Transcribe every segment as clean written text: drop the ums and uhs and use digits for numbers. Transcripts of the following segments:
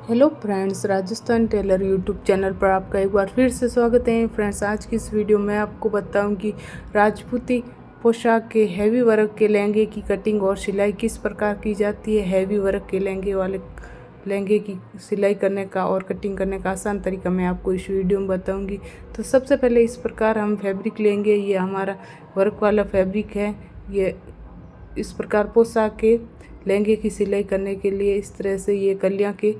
Hello friends, Rajasthan tailor YouTube channel पर आपका एक बार फिर से स्वागत है। फ्रेंड्स, आज की इस वीडियो में आपको बताऊं कि राजपूती पोशाक के हैवी वर्क के लहंगे की कटिंग और सिलाई किस प्रकार की जाती है। हैवी वर्क के लहंगे की सिलाई करने का और कटिंग करने का आसान तरीका मैं आपको इस वीडियो में बताऊंगी। तो सबसे पहले इस प्रकार हम फैब्रिक लेंगे। ये हमारा वर्क वाला फैब्रिक है। ये इस प्रकार पोशाक के लहंगे की सिलाई करने के लिए इस तरह से ये कलियां के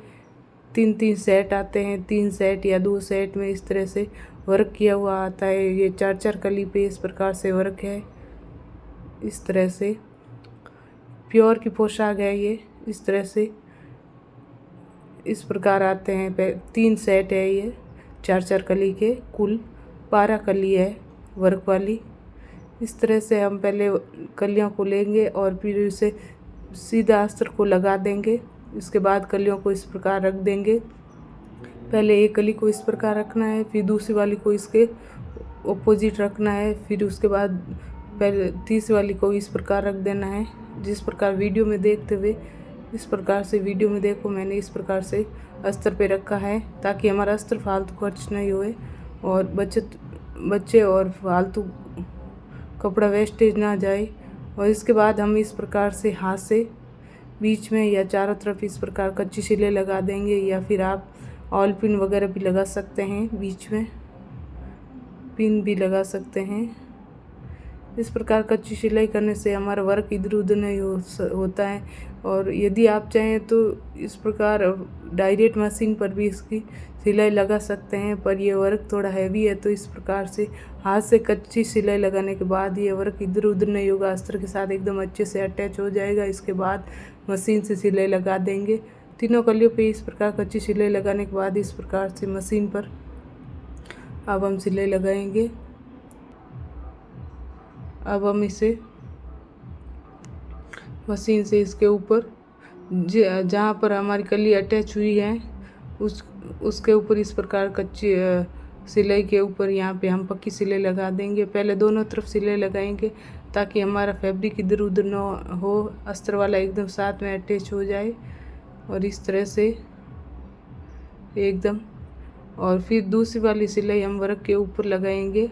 तीन सेट आते हैं। 3 सेट या 2 सेट में इस तरह से वर्क किया हुआ आता है। ये 4 कली पे इस प्रकार से वर्क है। इस तरह से प्योर की पोशाक है। ये इस तरह से इस प्रकार आते हैं। 3 सेट है। ये 4 कली के कुल 12 कली है वर्क वाली। इस तरह से हम पहले कलियों को लेंगे और फिर उसे सीधा अस्तर को लगा देंगे। इसके बाद कलियों को इस प्रकार रख देंगे। पहले एक कली को इस प्रकार रखना है, फिर दूसरी वाली को इसके ऑपोजिट रखना है, फिर उसके बाद पहले तीसरी वाली को इस प्रकार रख देना है। जिस प्रकार वीडियो में देखते हुए इस प्रकार से वीडियो में देखो, मैंने इस प्रकार से अस्तर पे रखा है ताकि हमारा अस्तर फालतू खर्च नहीं होए और बच्चे और फालतू कपड़ा वेस्टेज ना जाए। और इसके बाद हम इस प्रकार से हाथ से बीच में या चारों तरफ इस प्रकार कच्ची सिलाई लगा देंगे, या फिर आप ऑल पिन वगैरह भी लगा सकते हैं। बीच में पिन भी लगा सकते हैं। इस प्रकार कच्ची सिलाई करने से हमारा वर्क इधर उधर नहीं होता है। और यदि आप चाहें तो इस प्रकार डायरेक्ट मशीन पर भी इसकी सिलाई लगा सकते हैं, पर यह वर्क थोड़ा हैवी है तो इस प्रकार से हाथ से कच्ची सिलाई लगाने के बाद ये वर्क इधर उधर नहीं होगा, अस्तर के साथ एकदम अच्छे से अटैच हो जाएगा। इसके बाद मशीन से सिलाई लगा देंगे। तीनों कलियों पे इस प्रकार कच्ची सिलाई लगाने के बाद इस प्रकार से मशीन पर अब हम सिलाई लगाएंगे। अब हम इसे मशीन से इसके ऊपर जहाँ पर हमारी कली अटैच हुई है उसके ऊपर इस प्रकार कच्ची सिलाई के ऊपर यहाँ पे हम पक्की सिलाई लगा देंगे। पहले दोनों तरफ सिलाई लगाएंगे ताकि हमारा फैब्रिक इधर उधर न हो, अस्तर वाला एकदम साथ में अटैच हो जाए। और इस तरह से एकदम, और फिर दूसरी वाली सिलाई हम वर्क के ऊपर लगाएंगे।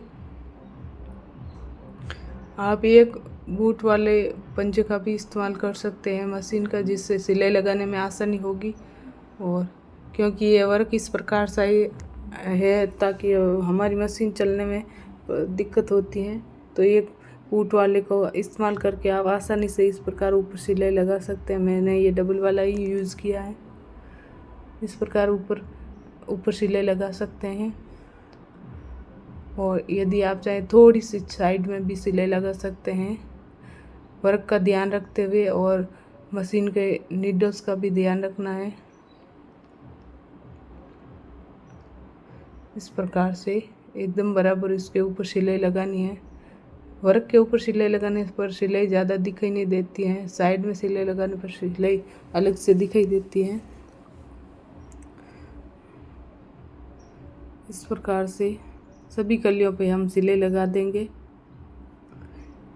आप एक बूट वाले पंजे का भी इस्तेमाल कर सकते हैं मशीन का, जिससे सिलाई लगाने में आसानी होगी। और क्योंकि ये वर्क इस प्रकार से है ताकि हमारी मशीन चलने में दिक्कत होती है, तो एक बूट वाले को इस्तेमाल करके आप आसानी से इस प्रकार ऊपर सिलाई लगा सकते हैं। मैंने ये डबल वाला ही यूज़ किया है। इस प्रकार ऊपर सिलाई लगा सकते हैं। और यदि आप चाहें थोड़ी सी साइड में भी सिलाई लगा सकते हैं, वर्क का ध्यान रखते हुए। और मशीन के नीडल्स का भी ध्यान रखना है। इस प्रकार से एकदम बराबर इसके ऊपर सिलाई लगानी है। वर्क के ऊपर सिलाई लगाने पर सिलाई ज़्यादा दिखाई नहीं देती है, साइड में सिलाई लगाने पर सिलाई अलग से दिखाई देती है। इस प्रकार से सभी कलियों पे हम सिलाई लगा देंगे।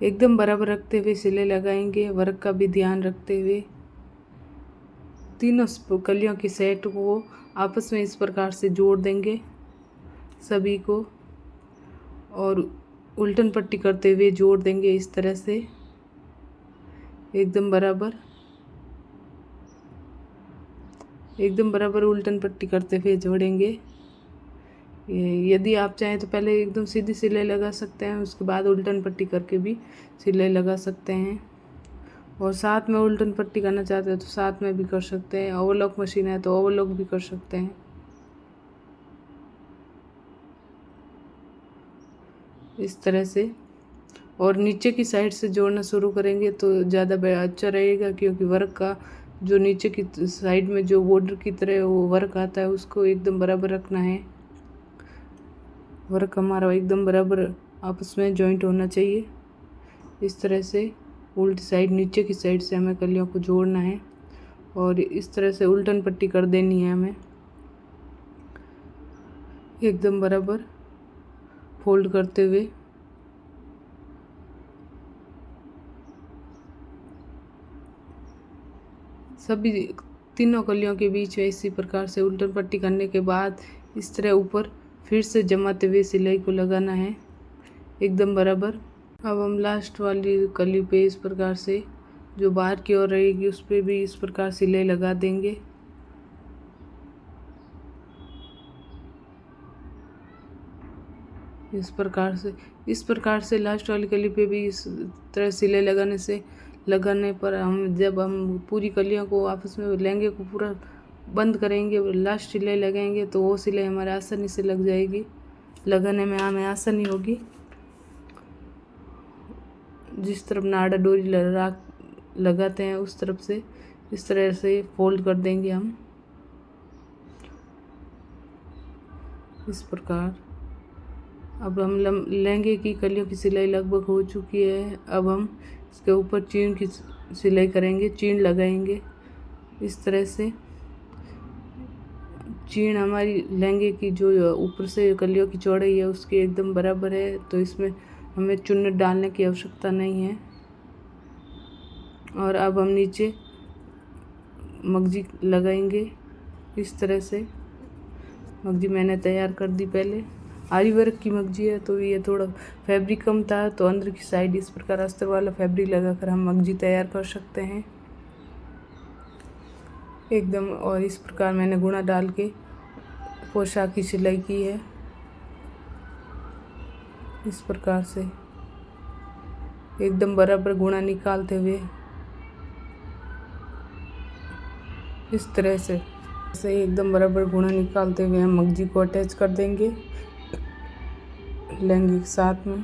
एकदम बराबर रखते हुए सिलाई लगाएंगे, वर्क का भी ध्यान रखते हुए। तीनों कलियों की सेट को आपस में इस प्रकार से जोड़ देंगे सभी को, और उल्टन पट्टी करते हुए जोड़ देंगे इस तरह से एकदम बराबर उल्टन पट्टी करते हुए जोड़ेंगे। यदि आप चाहें तो पहले एकदम सीधी सिलाई लगा सकते हैं, उसके बाद उल्टन पट्टी करके भी सिलाई लगा सकते हैं। और साथ में उल्टन पट्टी करना चाहते हैं तो साथ में भी कर सकते हैं। ओवरलॉक मशीन है तो ओवरलॉक भी कर सकते हैं। इस तरह से, और नीचे की साइड से जोड़ना शुरू करेंगे तो ज़्यादा अच्छा रहेगा, क्योंकि वर्क का जो नीचे की साइड में जो बॉर्डर की तरह वो वर्क आता है उसको एकदम बराबर रखना है। वर्क हमारा एकदम बराबर आपस में जॉइंट होना चाहिए। इस तरह से उल्टी साइड, नीचे की साइड से हमें कलियों को जोड़ना है और इस तरह से उल्टन पट्टी कर देनी है हमें एकदम बराबर फोल्ड करते हुए। सभी तीनों कलियों के बीच में इसी प्रकार से उल्टन पट्टी करने के बाद इस तरह ऊपर फिर से जमाते हुए सिलाई को लगाना है एकदम बराबर। अब हम लास्ट वाली कली पे इस प्रकार से जो बाहर की ओर रहेगी उस पर भी इस प्रकार सिलाई लगा देंगे। इस प्रकार से लास्ट वाली कली पे भी इस तरह सिलाई लगाने पर जब हम पूरी कलियों को आपस में लहंगे को पूरा बंद करेंगे, लास्ट सिलाई लगाएंगे तो वो सिलाई हमारे आसानी से लग जाएगी, लगाने में हमें आसानी होगी। जिस तरफ नाड़ा डोरी लगाते हैं उस तरफ से इस तरह से फोल्ड कर देंगे हम इस प्रकार। अब हम लहंगे की कलियों की सिलाई लगभग हो चुकी है। अब हम इसके ऊपर चीन की सिलाई करेंगे, चीन लगाएंगे इस तरह से। चीन हमारी लहंगे की जो ऊपर से कलियों की चौड़ाई है उसके एकदम बराबर है, तो इसमें हमें चुन्नट डालने की आवश्यकता नहीं है। और अब हम नीचे मगजी लगाएंगे इस तरह से। मगजी मैंने तैयार कर दी पहले। आरी वर्क की मगजी है तो ये थोड़ा फैब्रिक कम था, तो अंदर की साइड इस प्रकार अस्तर वाला फैब्रिक लगाकर हम मगजी तैयार कर सकते हैं एकदम। और इस प्रकार मैंने गुणा डाल के पोशाक की सिलाई की है इस प्रकार से एकदम बराबर गुणा निकालते हुए इस तरह से एकदम बराबर गुणा निकालते हुए हम मगजी को अटैच कर देंगे लहंगे के साथ में।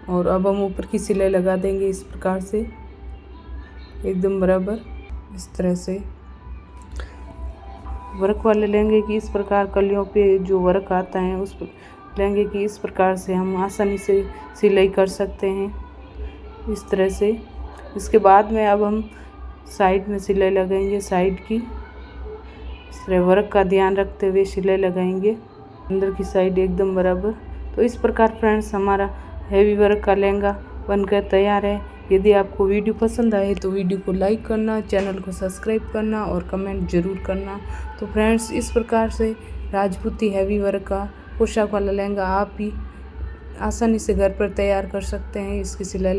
और अब हम ऊपर की सिलाई लगा देंगे इस प्रकार से एकदम बराबर इस तरह से। वर्क वाले लहंगे की इस प्रकार कलियों पे जो वर्क आता है उस लहंगे की इस प्रकार से हम आसानी से सिलाई कर सकते हैं इस तरह से। इसके बाद में अब हम साइड में सिलाई लगाएंगे, साइड की इस तरह वर्क का ध्यान रखते हुए सिलाई लगाएंगे अंदर की साइड एकदम बराबर। तो इस प्रकार फ्रेंड्स हमारा हैवी वर्क का लहंगा बनकर तैयार है। यदि आपको वीडियो पसंद आए तो वीडियो को लाइक करना, चैनल को सब्सक्राइब करना और कमेंट ज़रूर करना। तो फ्रेंड्स इस प्रकार से राजपूती हैवी वर्क का पोशाक वाला लहंगा आप भी आसानी से घर पर तैयार कर सकते हैं। इसकी सिलाई